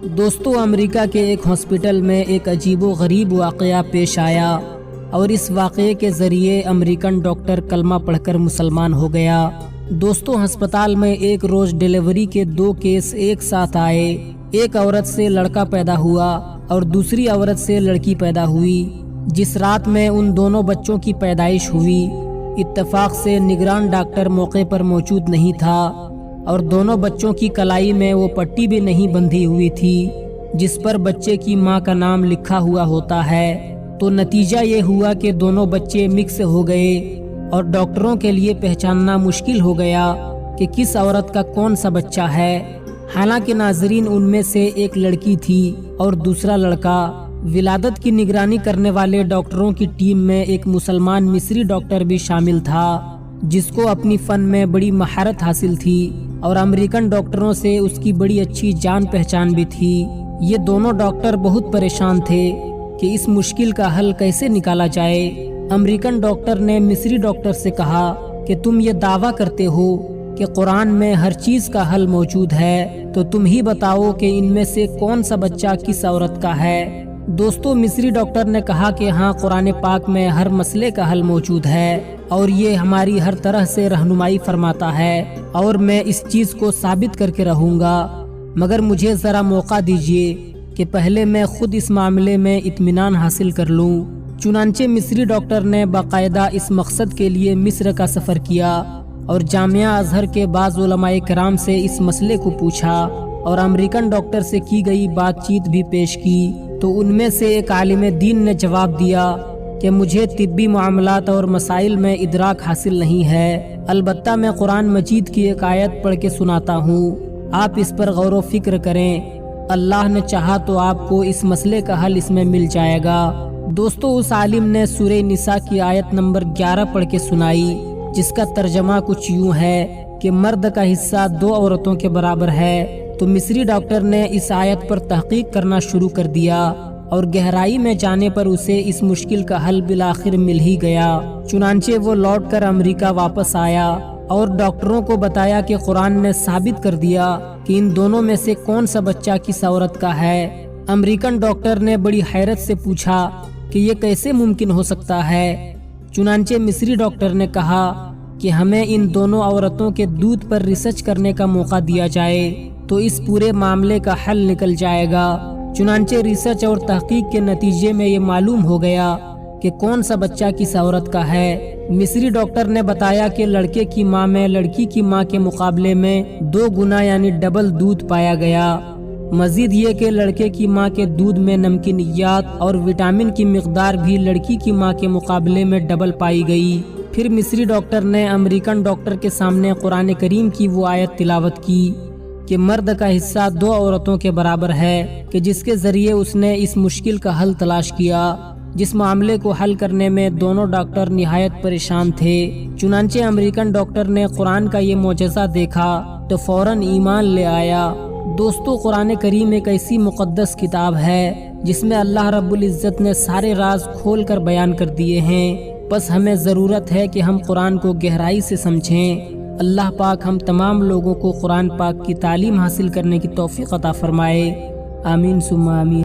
دوستو، امریکہ کے ایک ہاسپٹل میں ایک عجیب و غریب واقعہ پیش آیا اور اس واقعے کے ذریعے امریکن ڈاکٹر کلمہ پڑھ کر مسلمان ہو گیا۔ دوستو، ہسپتال میں ایک روز ڈیلیوری کے 2 کیس ایک ساتھ آئے۔ ایک عورت سے لڑکا پیدا ہوا اور دوسری عورت سے لڑکی پیدا ہوئی۔ جس رات میں ان دونوں بچوں کی پیدائش ہوئی، اتفاق سے نگران ڈاکٹر موقع پر موجود نہیں تھا اور دونوں بچوں کی کلائی میں وہ پٹی بھی نہیں بندھی ہوئی تھی جس پر بچے کی ماں کا نام لکھا ہوا ہوتا ہے۔ تو نتیجہ یہ ہوا کہ دونوں بچے مکس ہو گئے اور ڈاکٹروں کے لیے پہچاننا مشکل ہو گیا کہ کس عورت کا کون سا بچہ ہے۔ حالانکہ ناظرین، ان میں سے ایک لڑکی تھی اور دوسرا لڑکا۔ ولادت کی نگرانی کرنے والے ڈاکٹروں کی ٹیم میں ایک مسلمان مصری ڈاکٹر بھی شامل تھا جس کو اپنی فن میں بڑی مہارت حاصل تھی اور امریکن ڈاکٹروں سے اس کی بڑی اچھی جان پہچان بھی تھی۔ یہ دونوں ڈاکٹر بہت پریشان تھے کہ اس مشکل کا حل کیسے نکالا جائے۔ امریکن ڈاکٹر نے مصری ڈاکٹر سے کہا کہ تم یہ دعویٰ کرتے ہو کہ قرآن میں ہر چیز کا حل موجود ہے، تو تم ہی بتاؤ کہ ان میں سے کون سا بچہ کس عورت کا ہے۔ دوستو، مصری ڈاکٹر نے کہا کہ ہاں، قرآن پاک میں ہر مسئلے کا حل موجود ہے اور یہ ہماری ہر طرح سے رہنمائی فرماتا ہے اور میں اس چیز کو ثابت کر کے رہوں گا، مگر مجھے ذرا موقع دیجیے کہ پہلے میں خود اس معاملے میں اطمینان حاصل کر لوں۔ چنانچہ مصری ڈاکٹر نے باقاعدہ اس مقصد کے لیے مصر کا سفر کیا اور جامعہ ازہر کے بعض علماء کرام سے اس مسئلے کو پوچھا اور امریکن ڈاکٹر سے کی گئی بات چیت بھی پیش کی۔ تو ان میں سے ایک عالم دین نے جواب دیا کہ مجھے طبی معاملات اور مسائل میں ادراک حاصل نہیں ہے، البتہ میں قرآن مجید کی ایک آیت پڑھ کے سناتا ہوں، آپ اس پر غور و فکر کریں، اللہ نے چاہا تو آپ کو اس مسئلے کا حل اس میں مل جائے گا۔ دوستو، اس عالم نے سورہ نساء کی آیت نمبر 11 پڑھ کے سنائی جس کا ترجمہ کچھ یوں ہے کہ مرد کا حصہ 2 عورتوں کے برابر ہے۔ تو مصری ڈاکٹر نے اس آیت پر تحقیق کرنا شروع کر دیا اور گہرائی میں جانے پر اسے اس مشکل کا حل بالآخر مل ہی گیا۔ چنانچہ وہ لوٹ کر امریکہ واپس آیا اور ڈاکٹروں کو بتایا کہ قرآن نے ثابت کر دیا کہ ان دونوں میں سے کون سا بچہ کس عورت کا ہے۔ امریکن ڈاکٹر نے بڑی حیرت سے پوچھا کہ یہ کیسے ممکن ہو سکتا ہے۔ چنانچہ مصری ڈاکٹر نے کہا کہ ہمیں ان دونوں عورتوں کے دودھ پر ریسرچ کرنے کا موقع دیا جائے تو اس پورے معاملے کا حل نکل جائے گا۔ چنانچہ ریسرچ اور تحقیق کے نتیجے میں یہ معلوم ہو گیا کہ کون سا بچہ کس عورت کا ہے۔ مصری ڈاکٹر نے بتایا کہ لڑکے کی ماں میں لڑکی کی ماں کے مقابلے میں 2 گنا یعنی ڈبل دودھ پایا گیا۔ مزید یہ کہ لڑکے کی ماں کے دودھ میں نمکینیات اور وٹامن کی مقدار بھی لڑکی کی ماں کے مقابلے میں ڈبل پائی گئی۔ پھر مصری ڈاکٹر نے امریکن ڈاکٹر کے سامنے قرآن کریم کی وہ آیت تلاوت کی کہ مرد کا حصہ 2 عورتوں کے برابر ہے، کہ جس کے ذریعے اس نے اس مشکل کا حل تلاش کیا جس معاملے کو حل کرنے میں دونوں ڈاکٹر نہایت پریشان تھے۔ چنانچہ امریکن ڈاکٹر نے قرآن کا یہ معجزہ دیکھا تو فوراً ایمان لے آیا۔ دوستو، قرآن کریم ایک ایسی مقدس کتاب ہے جس میں اللہ رب العزت نے سارے راز کھول کر بیان کر دیے ہیں، بس ہمیں ضرورت ہے کہ ہم قرآن کو گہرائی سے سمجھیں۔ اللہ پاک ہم تمام لوگوں کو قرآن پاک کی تعلیم حاصل کرنے کی توفیق عطا فرمائے، آمین ثم آمین۔